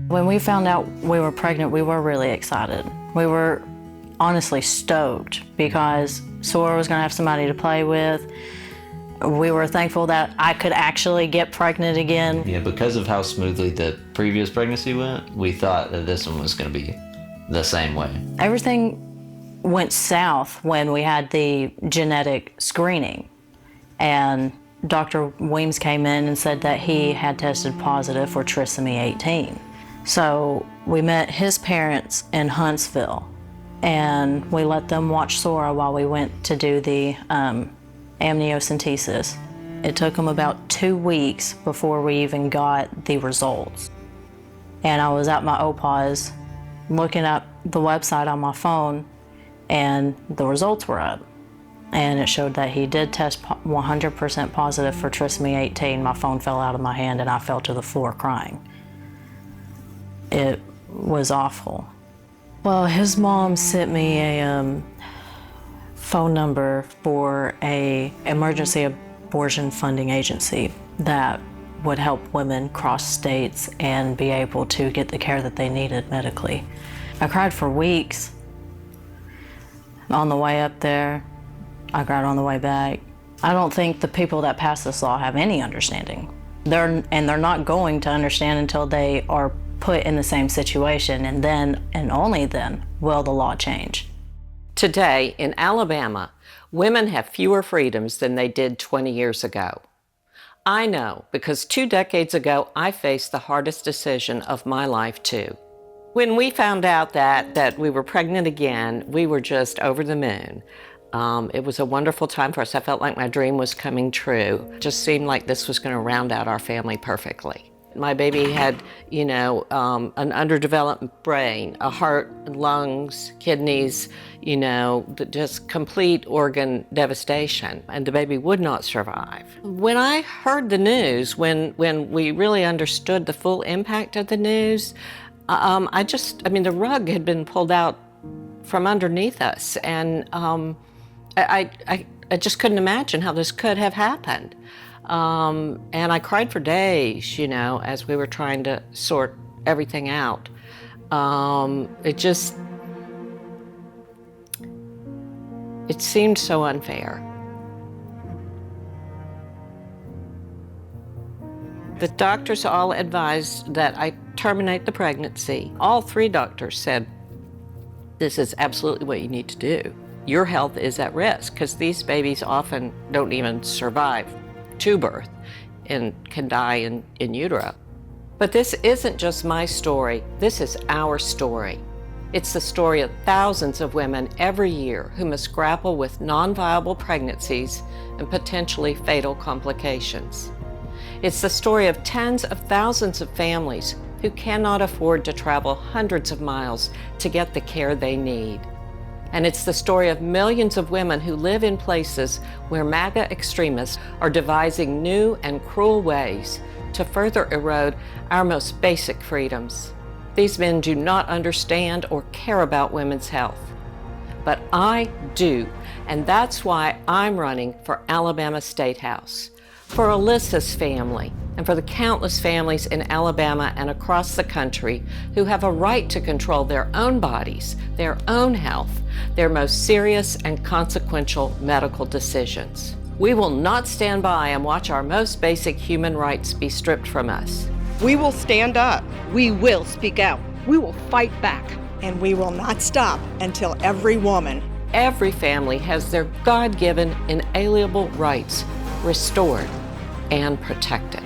When we found out we were pregnant, we were really excited. We were honestly stoked because Sora was going to have somebody to play with. We were thankful that I could actually get pregnant again. Yeah, because of how smoothly the previous pregnancy went, we thought that this one was going to be the same way. Everything went south when we had the genetic screening, and Dr. Weems came in and said that he had tested positive for trisomy 18. So we met his parents in Huntsville, and we let them watch Sora while we went to do the amniocentesis. It took them about 2 weeks before we even got the results. And I was at my OPAWS looking up the website on my phone, and the results were up. And it showed that he did test 100% positive for trisomy 18. My phone fell out of my hand and I fell to the floor crying. It was awful. Well, his mom sent me a phone number for an emergency abortion funding agency that would help women cross states and be able to get the care that they needed medically. I cried for weeks. On the way up there, I cried on the way back. I don't think the people that pass this law have any understanding. They're not going to understand until they are put in the same situation, and then, and only then, will the law change. Today, in Alabama, women have fewer freedoms than they did 20 years ago. I know, because 2 decades ago, I faced the hardest decision of my life too. When we found out that we were pregnant again, we were just over the moon. It was a wonderful time for us. I felt like my dream was coming true. It just seemed like this was going to round out our family perfectly. My baby had, an underdeveloped brain, a heart, lungs, kidneys, just complete organ devastation, and the baby would not survive. When I heard the news, when we really understood the full impact of the news, the rug had been pulled out from underneath us, and I just couldn't imagine how this could have happened. And I cried for days, as we were trying to sort everything out. It seemed so unfair. The doctors all advised that I terminate the pregnancy. All 3 doctors said, this is absolutely what you need to do. Your health is at risk, because these babies often don't even survive to birth and can die in utero. But this isn't just my story, this is our story. It's the story of thousands of women every year who must grapple with non-viable pregnancies and potentially fatal complications. It's the story of tens of thousands of families who cannot afford to travel hundreds of miles to get the care they need. And it's the story of millions of women who live in places where MAGA extremists are devising new and cruel ways to further erode our most basic freedoms. These men do not understand or care about women's health. But I do, and that's why I'm running for Alabama State House. For Alyssa's family, and for the countless families in Alabama and across the country who have a right to control their own bodies, their own health, their most serious and consequential medical decisions. We will not stand by and watch our most basic human rights be stripped from us. We will stand up. We will speak out. We will fight back. And we will not stop until every woman, every family has their God-given inalienable rights restored and protected.